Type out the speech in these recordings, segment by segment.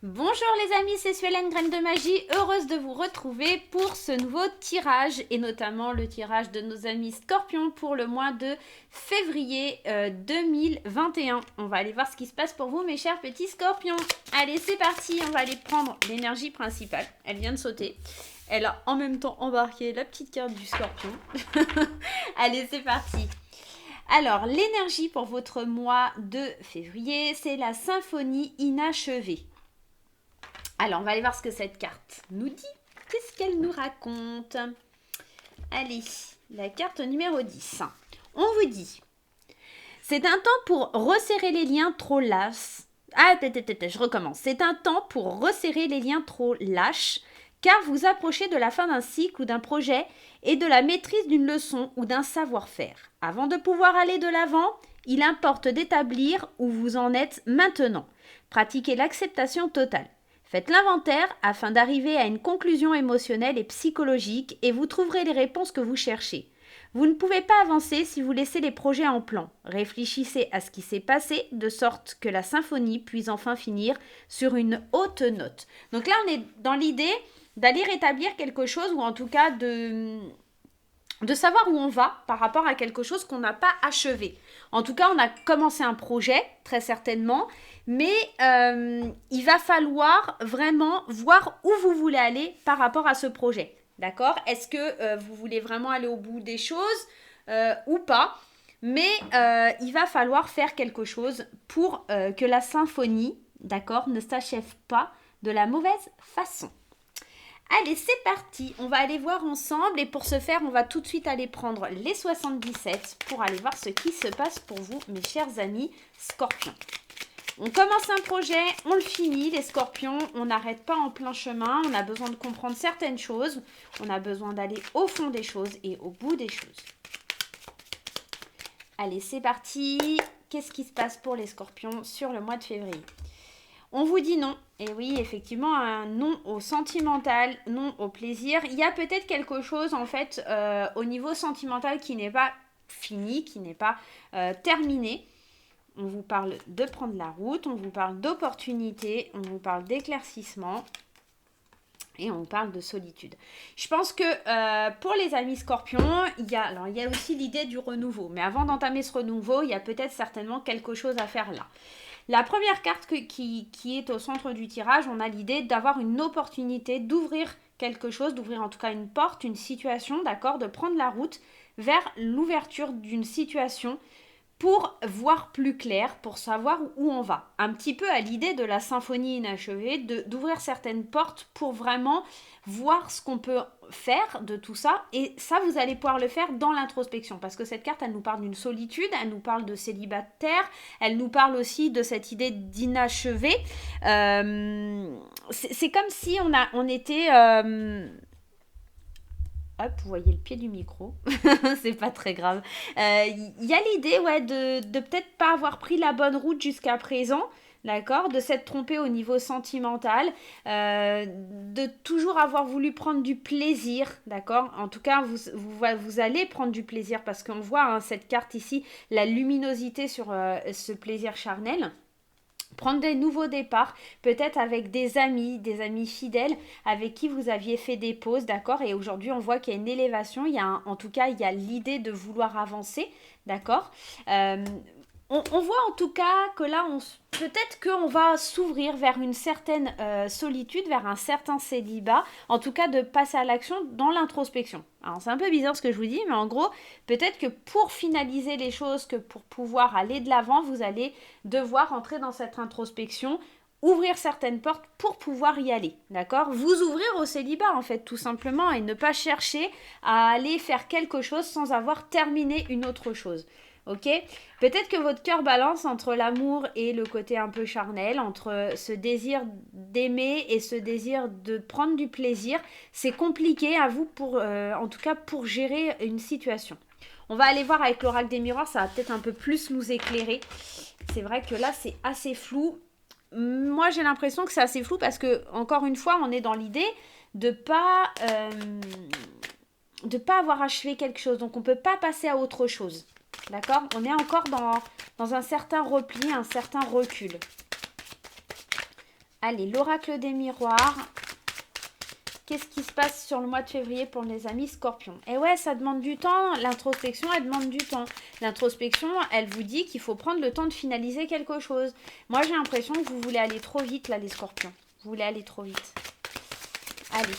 Bonjour les amis, c'est Suelen Graine de Magie, heureuse de vous retrouver pour ce nouveau tirage et notamment le tirage de nos amis Scorpions pour le mois de février 2021. On va aller voir ce qui se passe pour vous mes chers petits Scorpions. Allez c'est parti, on va aller prendre l'énergie principale, elle vient de sauter. Elle a en même temps embarqué la petite carte du Scorpion. Allez c'est parti. Alors l'énergie pour votre mois de février, c'est la symphonie inachevée. Alors, on va aller voir ce que cette carte nous dit. Qu'est-ce qu'elle nous raconte? Allez, la carte numéro 10. On vous dit, c'est un temps pour resserrer les liens trop lâches. Je recommence. C'est un temps pour resserrer les liens trop lâches, car vous approchez de la fin d'un cycle ou d'un projet et de la maîtrise d'une leçon ou d'un savoir-faire. Avant de pouvoir aller de l'avant, il importe d'établir où vous en êtes maintenant. Pratiquez l'acceptation totale. Faites l'inventaire afin d'arriver à une conclusion émotionnelle et psychologique et vous trouverez les réponses que vous cherchez. Vous ne pouvez pas avancer si vous laissez les projets en plan. Réfléchissez à ce qui s'est passé de sorte que la symphonie puisse enfin finir sur une haute note. Donc là, on est dans l'idée d'aller rétablir quelque chose ou en tout cas de savoir où on va par rapport à quelque chose qu'on n'a pas achevé. En tout cas, on a commencé un projet, très certainement, mais il va falloir vraiment voir où vous voulez aller par rapport à ce projet. D'accord? Est-ce que vous voulez vraiment aller au bout des choses ou pas? Mais il va falloir faire quelque chose pour que la symphonie, d'accord, ne s'achève pas de la mauvaise façon. Allez, c'est parti, on va aller voir ensemble et pour ce faire, on va tout de suite aller prendre les 77 pour aller voir ce qui se passe pour vous, mes chers amis Scorpions. On commence un projet, on le finit, les Scorpions, on n'arrête pas en plein chemin, on a besoin de comprendre certaines choses, on a besoin d'aller au fond des choses et au bout des choses. Allez, c'est parti, qu'est-ce qui se passe pour les Scorpions sur le mois de février ? On vous dit non. Et oui, effectivement, un non au sentimental, non au plaisir. Il y a peut-être quelque chose, en fait, au niveau sentimental qui n'est pas fini, qui n'est pas terminé. On vous parle de prendre la route, on vous parle d'opportunités, on vous parle d'éclaircissement et on parle de solitude. Je pense que pour les amis Scorpions, il y a aussi l'idée du renouveau. Mais avant d'entamer ce renouveau, il y a peut-être certainement quelque chose à faire là. La première carte qui est au centre du tirage, on a l'idée d'avoir une opportunité d'ouvrir quelque chose, d'ouvrir en tout cas une porte, une situation, d'accord, de prendre la route vers l'ouverture d'une situation pour voir plus clair, pour savoir où on va. Un petit peu à l'idée de la symphonie inachevée, d'ouvrir certaines portes pour vraiment voir ce qu'on peut faire de tout ça. Et ça, vous allez pouvoir le faire dans l'introspection. Parce que cette carte, elle nous parle d'une solitude, elle nous parle de célibataire, elle nous parle aussi de cette idée d'inachevé. C'est comme si on était... Hop, vous voyez le pied du micro, c'est pas très grave. Y a l'idée de peut-être pas avoir pris la bonne route jusqu'à présent, d'accord, de s'être trompé au niveau sentimental, de toujours avoir voulu prendre du plaisir, d'accord. En tout cas, vous allez prendre du plaisir parce qu'on voit cette carte ici, la luminosité sur ce plaisir charnel. Prendre des nouveaux départs, peut-être avec des amis fidèles avec qui vous aviez fait des pauses, d'accord? Et aujourd'hui, on voit qu'il y a une élévation, en tout cas, il y a l'idée de vouloir avancer, d'accord? On voit en tout cas que là, peut-être qu'on va s'ouvrir vers une certaine solitude, vers un certain célibat, en tout cas de passer à l'action dans l'introspection. Alors c'est un peu bizarre ce que je vous dis, mais en gros, peut-être que pour finaliser les choses, que pour pouvoir aller de l'avant, vous allez devoir entrer dans cette introspection, ouvrir certaines portes pour pouvoir y aller, d'accord? Vous ouvrir au célibat en fait, tout simplement, et ne pas chercher à aller faire quelque chose sans avoir terminé une autre chose. Ok, peut-être que votre cœur balance entre l'amour et le côté un peu charnel, entre ce désir d'aimer et ce désir de prendre du plaisir. C'est compliqué à vous en tout cas pour gérer une situation. On va aller voir avec l'oracle des miroirs, ça va peut-être un peu plus nous éclairer. C'est vrai que là c'est assez flou. Moi j'ai l'impression que c'est assez flou parce que encore une fois on est dans l'idée de pas avoir achevé quelque chose, donc on peut pas passer à autre chose. D'accord? On est encore dans un certain repli, un certain recul. Allez, l'oracle des miroirs. Qu'est-ce qui se passe sur le mois de février pour les amis scorpions? Et ouais, ça demande du temps. L'introspection, elle demande du temps. L'introspection, elle vous dit qu'il faut prendre le temps de finaliser quelque chose. Moi, j'ai l'impression que vous voulez aller trop vite, là, les scorpions. Vous voulez aller trop vite. Allez.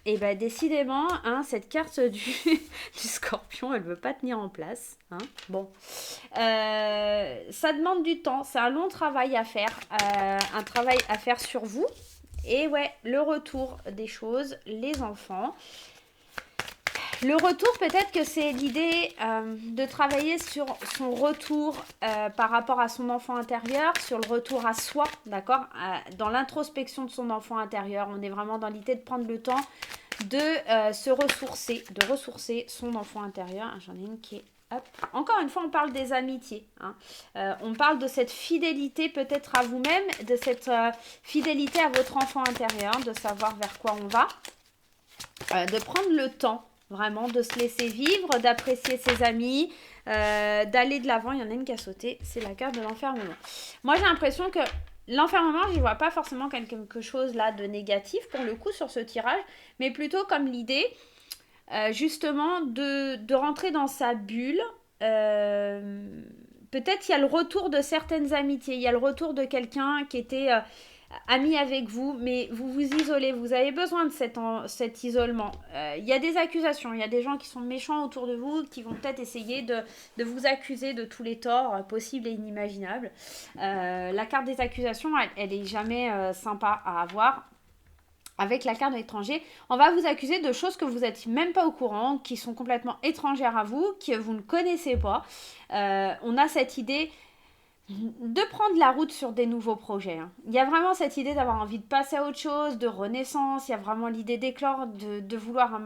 Et bien, décidément, hein, cette carte du scorpion, elle ne veut pas tenir en place. Hein. Bon. Ça demande du temps. C'est un long travail à faire. Un travail à faire sur vous. Et ouais, le retour des choses, les enfants. Le retour, peut-être que c'est l'idée de travailler sur son retour par rapport à son enfant intérieur, sur le retour à soi, d'accord, dans l'introspection de son enfant intérieur. On est vraiment dans l'idée de prendre le temps de se ressourcer, de ressourcer son enfant intérieur. J'en ai une qui est... Hop. Encore une fois, on parle des amitiés. Hein. On parle de cette fidélité peut-être à vous-même, de cette fidélité à votre enfant intérieur, de savoir vers quoi on va, de prendre le temps vraiment de se laisser vivre, d'apprécier ses amis, d'aller de l'avant. Il y en a une qui a sauté, c'est la carte de l'enfermement. Moi, j'ai l'impression que l'enfermement, je ne vois pas forcément quelque chose là de négatif pour le coup sur ce tirage, mais plutôt comme l'idée... justement de rentrer dans sa bulle. Peut-être il y a le retour de certaines amitiés, il y a le retour de quelqu'un qui était ami avec vous, mais vous vous isolez, vous avez besoin de cet isolement. Il y a des accusations, il y a des gens qui sont méchants autour de vous, qui vont peut-être essayer de vous accuser de tous les torts possibles et inimaginables. La carte des accusations, elle est jamais sympa à avoir. Avec la carte de l'étranger, on va vous accuser de choses que vous n'êtes même pas au courant, qui sont complètement étrangères à vous, que vous ne connaissez pas. On a cette idée de prendre la route sur des nouveaux projets. Hein. Il y a vraiment cette idée d'avoir envie de passer à autre chose, de renaissance. Il y a vraiment l'idée d'éclore, de vouloir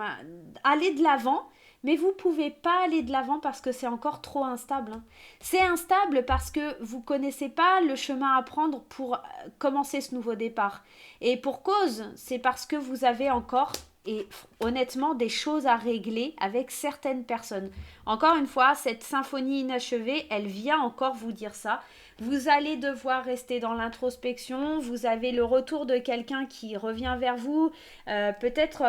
aller de l'avant. Mais vous ne pouvez pas aller de l'avant parce que c'est encore trop instable. Hein. C'est instable parce que vous ne connaissez pas le chemin à prendre pour commencer ce nouveau départ. Et pour cause, c'est parce que vous avez encore, et honnêtement, des choses à régler avec certaines personnes. Encore une fois, cette symphonie inachevée, elle vient encore vous dire ça. Vous allez devoir rester dans l'introspection. Vous avez le retour de quelqu'un qui revient vers vous. Peut-être...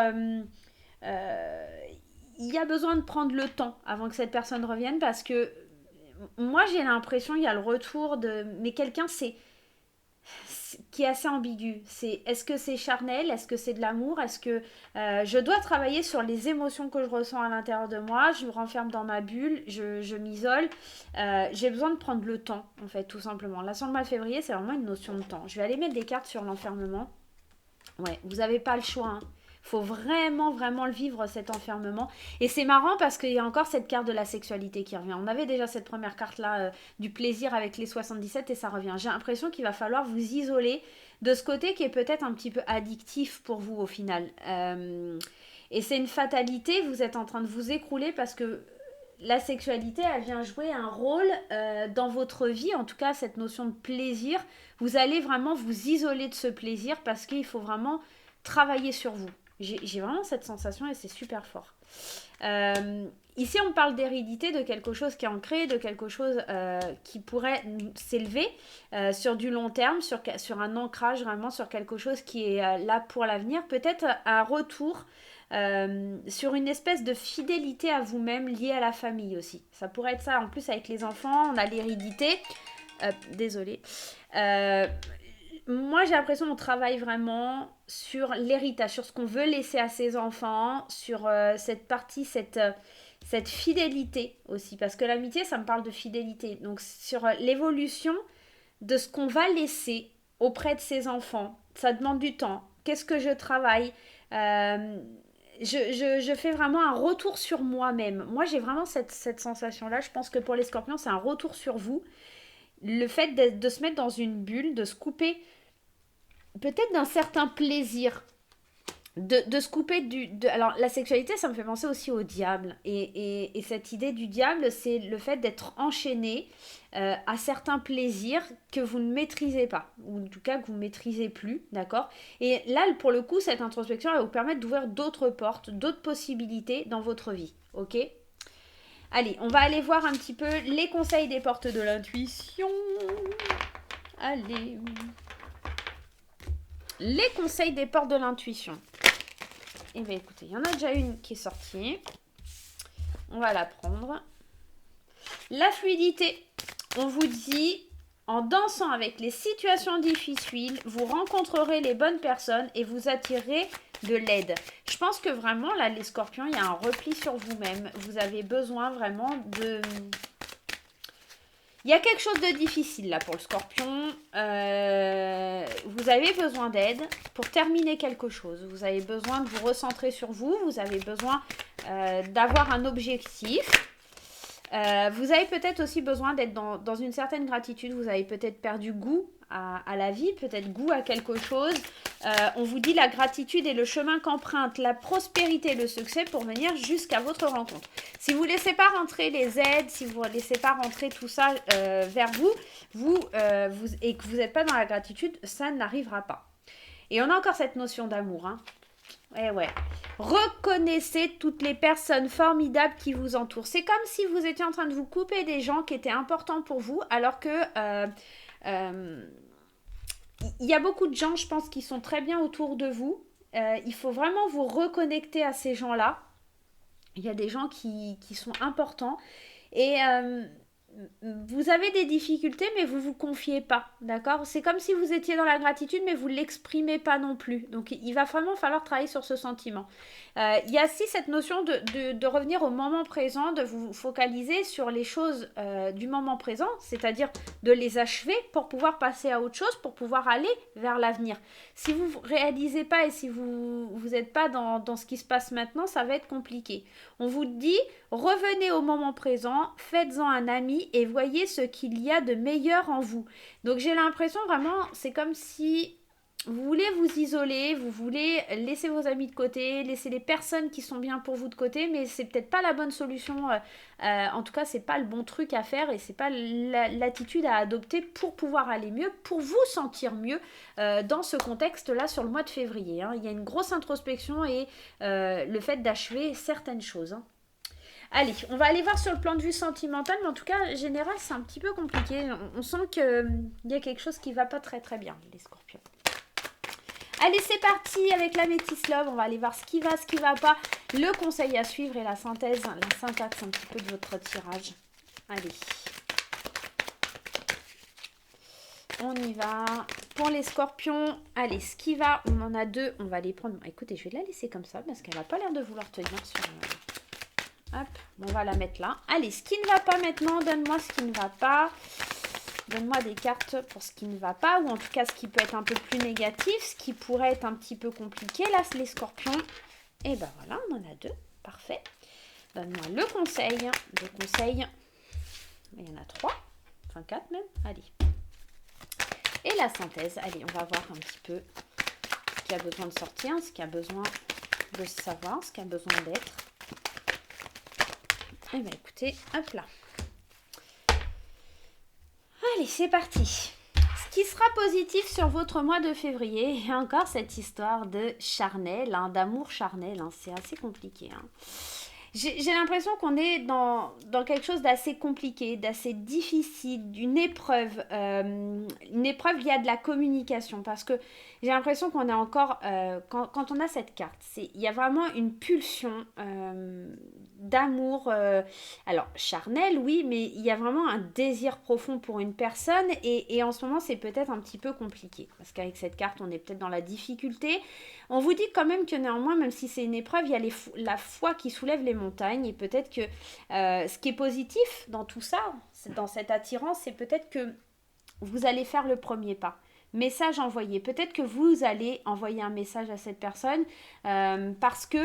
il y a besoin de prendre le temps avant que cette personne revienne parce que moi j'ai l'impression qu'il y a le retour de... Mais quelqu'un qui est assez ambigu. Est-ce que c'est charnel? Est-ce que c'est de l'amour? Est-ce que je dois travailler sur les émotions que je ressens à l'intérieur de moi? Je me renferme dans ma bulle, je m'isole. J'ai besoin de prendre le temps en fait tout simplement. Là sur le mois de février c'est vraiment une notion de temps. Je vais aller mettre des cartes sur l'enfermement. Ouais, vous n'avez pas le choix. Hein. Faut vraiment, vraiment le vivre, cet enfermement. Et c'est marrant parce qu'il y a encore cette carte de la sexualité qui revient. On avait déjà cette première carte-là du plaisir avec les 77 et ça revient. J'ai l'impression qu'il va falloir vous isoler de ce côté qui est peut-être un petit peu addictif pour vous au final. Et c'est une fatalité, vous êtes en train de vous écrouler parce que la sexualité, elle vient jouer un rôle dans votre vie, en tout cas cette notion de plaisir. Vous allez vraiment vous isoler de ce plaisir parce qu'il faut vraiment travailler sur vous. J'ai vraiment cette sensation et c'est super fort. Ici, on parle d'hérédité, de quelque chose qui est ancré, de quelque chose qui pourrait s'élever sur du long terme, sur un ancrage vraiment, sur quelque chose qui est là pour l'avenir. Peut-être un retour sur une espèce de fidélité à vous-même liée à la famille aussi. Ça pourrait être ça. En plus, avec les enfants, on a l'hérédité. Désolée. Moi, j'ai l'impression qu'on travaille vraiment sur l'héritage, sur ce qu'on veut laisser à ses enfants, sur cette partie, cette fidélité aussi. Parce que l'amitié, ça me parle de fidélité. Donc, sur l'évolution de ce qu'on va laisser auprès de ses enfants. Ça demande du temps. Qu'est-ce que je travaille je fais vraiment un retour sur moi-même. Moi, j'ai vraiment cette sensation-là. Je pense que pour les scorpions, c'est un retour sur vous. Le fait de se mettre dans une bulle, de se couper peut-être d'un certain plaisir, de se couper alors la sexualité, ça me fait penser aussi au diable, et cette idée du diable, c'est le fait d'être enchaîné à certains plaisirs que vous ne maîtrisez pas, ou en tout cas que vous ne maîtrisez plus, d'accord? Et là, pour le coup, cette introspection, elle va vous permettre d'ouvrir d'autres portes, d'autres possibilités dans votre vie, ok? Allez, on va aller voir un petit peu les conseils des portes de l'intuition. Allez. les conseils des portes de l'intuition. Eh bien, écoutez, il y en a déjà une qui est sortie. On va la prendre. La fluidité. On vous dit, en dansant avec les situations difficiles, vous rencontrerez les bonnes personnes et vous attirez de l'aide. Je pense que vraiment, là, les scorpions, il y a un repli sur vous-même. Vous avez besoin vraiment de... Il y a quelque chose de difficile là pour le scorpion. Vous avez besoin d'aide pour terminer quelque chose. Vous avez besoin de vous recentrer sur vous. Vous avez besoin d'avoir un objectif. Vous avez peut-être aussi besoin d'être dans une certaine gratitude. Vous avez peut-être perdu goût à la vie, peut-être goût à quelque chose. On vous dit la gratitude est le chemin qu'emprunte la prospérité et le succès pour venir jusqu'à votre rencontre. Si vous ne laissez pas rentrer les aides, si vous ne laissez pas rentrer tout ça vers vous et que vous n'êtes pas dans la gratitude, ça n'arrivera pas. Et on a encore cette notion d'amour, hein. Ouais. Reconnaissez toutes les personnes formidables qui vous entourent. C'est comme si vous étiez en train de vous couper des gens qui étaient importants pour vous, alors que il y a beaucoup de gens, je pense, qui sont très bien autour de vous. Il faut vraiment vous reconnecter à ces gens-là. Il y a des gens qui sont importants. Et vous avez des difficultés, mais vous ne vous confiez pas, d'accord? C'est comme si vous étiez dans la gratitude, mais vous ne l'exprimez pas non plus. Donc, il va vraiment falloir travailler sur ce sentiment. Il y a aussi cette notion de revenir au moment présent, de vous focaliser sur les choses du moment présent, c'est-à-dire de les achever pour pouvoir passer à autre chose, pour pouvoir aller vers l'avenir. Si vous ne réalisez pas et si vous n'êtes pas dans ce qui se passe maintenant, ça va être compliqué. On vous dit, revenez au moment présent, faites-en un ami et voyez ce qu'il y a de meilleur en vous. Donc j'ai l'impression vraiment, c'est comme si vous voulez vous isoler, vous voulez laisser vos amis de côté, laisser les personnes qui sont bien pour vous de côté, mais c'est peut-être pas la bonne solution. En tout cas, c'est pas le bon truc à faire et c'est pas l'attitude à adopter pour pouvoir aller mieux, pour vous sentir mieux dans ce contexte-là sur le mois de février. Hein. Il y a une grosse introspection et le fait d'achever certaines choses. Hein. Allez, on va aller voir sur le plan de vue sentimental, mais en tout cas, général, c'est un petit peu compliqué. On sent qu'il y a quelque chose qui va pas très très bien, les scorpions. Allez, c'est parti avec la Métis Love. On va aller voir ce qui va pas. Le conseil à suivre et la synthèse, la syntaxe un petit peu de votre tirage. Allez. On y va. Pour les scorpions, allez, ce qui va, on en a deux. On va les prendre. Écoutez, je vais la laisser comme ça parce qu'elle n'a pas l'air de vouloir tenir sur... Hop, on va la mettre là. Allez, ce qui ne va pas maintenant, donne-moi ce qui ne va pas. Donne-moi des cartes pour ce qui ne va pas, ou en tout cas ce qui peut être un peu plus négatif, ce qui pourrait être un petit peu compliqué. Là, les scorpions. Et ben voilà, on en a deux. Parfait. Donne-moi le conseil. Le conseil. Il y en a 3. Enfin 4 même. Allez. Et la synthèse. Allez, on va voir un petit peu ce qui a besoin de sortir, ce qui a besoin de savoir, ce qui a besoin d'être. Eh bien, écoutez, hop là. Allez, c'est parti. Ce qui sera positif sur votre mois de février, et encore cette histoire de charnel, hein, d'amour charnel, hein, c'est assez compliqué. Hein. J'ai l'impression qu'on est dans quelque chose d'assez compliqué, d'assez difficile, d'une épreuve. Une épreuve liée à de la communication. Parce que j'ai l'impression qu'on est encore... quand on a cette carte, il y a vraiment une pulsion d'amour. Alors, charnel, oui, mais il y a vraiment un désir profond pour une personne. Et en ce moment, c'est peut-être un petit peu compliqué. Parce qu'avec cette carte, on est peut-être dans la difficulté. On vous dit quand même que néanmoins, même si c'est une épreuve, il y a la foi qui soulève les montagnes. Et peut-être que ce qui est positif dans tout ça, dans cette attirance, c'est peut-être que vous allez faire le premier pas. Message envoyé. Peut-être que vous allez envoyer un message à cette personne parce que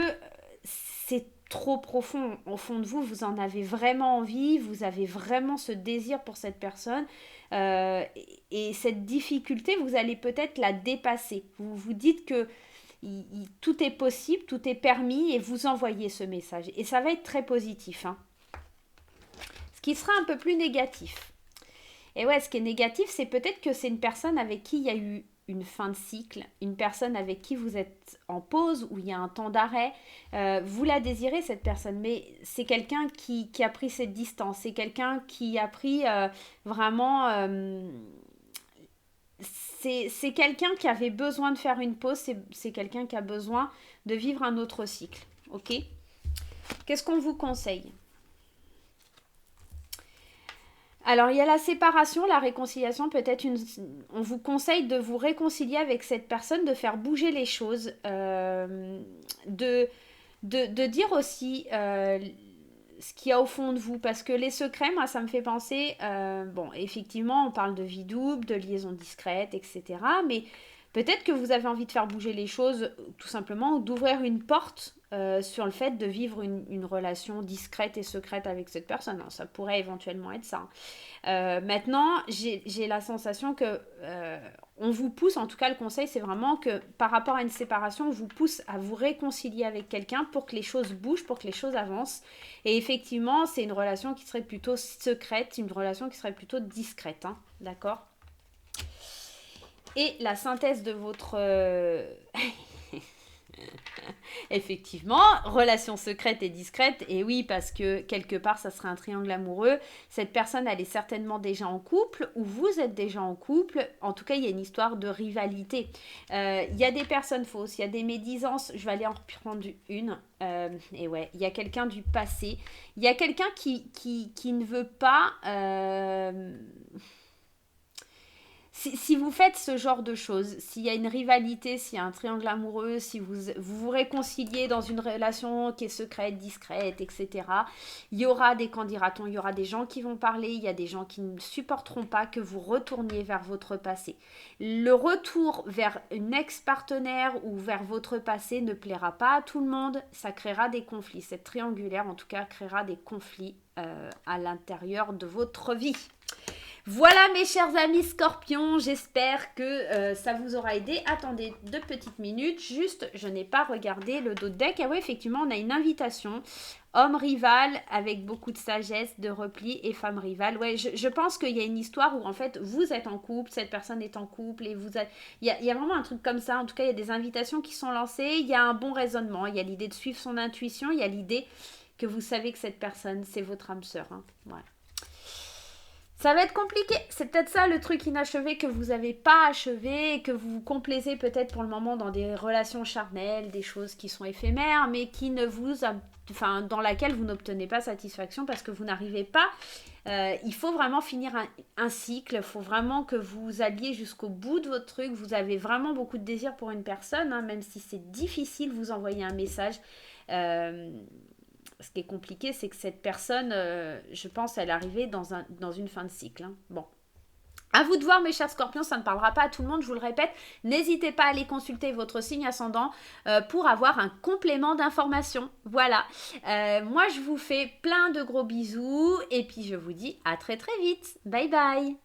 c'est trop profond au fond de vous. Vous en avez vraiment envie. Vous avez vraiment ce désir pour cette personne. Et cette difficulté, vous allez peut-être la dépasser. Vous vous dites que tout est possible, tout est permis et vous envoyez ce message. Et ça va être très positif. Hein. Ce qui sera un peu plus négatif. Et ouais, ce qui est négatif, c'est peut-être que c'est une personne avec qui il y a eu une fin de cycle, une personne avec qui vous êtes en pause, où il y a un temps d'arrêt. Vous la désirez, cette personne, mais c'est quelqu'un qui a pris cette distance. C'est quelqu'un qui a pris vraiment... c'est quelqu'un qui avait besoin de faire une pause, c'est quelqu'un qui a besoin de vivre un autre cycle. Ok? Qu'est-ce qu'on vous conseille? Alors, il y a la séparation, la réconciliation, peut-être une... On vous conseille de vous réconcilier avec cette personne, de faire bouger les choses, de dire aussi ce qu'il y a au fond de vous. Parce que les secrets, moi, ça me fait penser... bon, effectivement, on parle de vie double, de liaison discrète, etc. Mais peut-être que vous avez envie de faire bouger les choses, tout simplement, ou d'ouvrir une porte sur le fait de vivre une relation discrète et secrète avec cette personne. Alors, ça pourrait éventuellement être ça. Maintenant, j'ai la sensation que on vous pousse, en tout cas le conseil c'est vraiment que par rapport à une séparation, on vous pousse à vous réconcilier avec quelqu'un pour que les choses bougent, pour que les choses avancent. Et effectivement, c'est une relation qui serait plutôt secrète, une relation qui serait plutôt discrète, hein, d'accord? Et la synthèse de votre... Effectivement, relation secrète et discrète, et oui, parce que quelque part, ça serait un triangle amoureux. Cette personne, elle est certainement déjà en couple, ou vous êtes déjà en couple. En tout cas, il y a une histoire de rivalité. Il y a des personnes fausses, il y a des médisances. Je vais aller en reprendre une. Et ouais, il y a quelqu'un du passé. Il y a quelqu'un qui ne veut pas... si vous faites ce genre de choses, s'il y a une rivalité, s'il y a un triangle amoureux, si vous réconciliez dans une relation qui est secrète, discrète, etc., il y aura des candidatons, il y aura des gens qui vont parler, il y a des gens qui ne supporteront pas que vous retourniez vers votre passé. Le retour vers une ex-partenaire ou vers votre passé ne plaira pas à tout le monde, ça créera des conflits. Cette triangulaire, en tout cas, créera des conflits à l'intérieur de votre vie. Voilà mes chers amis scorpions, j'espère que ça vous aura aidé. Attendez 2 petites minutes, juste je n'ai pas regardé le dos de deck. Ah oui, effectivement, on a une invitation. Homme rival avec beaucoup de sagesse, de repli et femme rivale. Ouais, je pense qu'il y a une histoire où en fait vous êtes en couple, cette personne est en couple et vous êtes... Il y a vraiment un truc comme ça. En tout cas, il y a des invitations qui sont lancées, il y a un bon raisonnement, il y a l'idée de suivre son intuition, il y a l'idée que vous savez que cette personne, c'est votre âme sœur. Hein. Ouais. Ça va être compliqué. C'est peut-être ça le truc inachevé que vous n'avez pas achevé et que vous vous complaisez peut-être pour le moment dans des relations charnelles, des choses qui sont éphémères, mais qui ne vous... Enfin, dans laquelle vous n'obtenez pas satisfaction parce que vous n'arrivez pas. Il faut vraiment finir un cycle. Il faut vraiment que vous alliez jusqu'au bout de votre truc. Vous avez vraiment beaucoup de désir pour une personne, hein, même si c'est difficile, vous envoyez un message. Ce qui est compliqué, c'est que cette personne, je pense, elle est arrivée dans une fin de cycle. Hein. Bon. À vous de voir, mes chers scorpions, ça ne parlera pas à tout le monde, je vous le répète. N'hésitez pas à aller consulter votre signe ascendant pour avoir un complément d'information. Voilà. Moi, je vous fais plein de gros bisous et puis je vous dis à très très vite. Bye bye.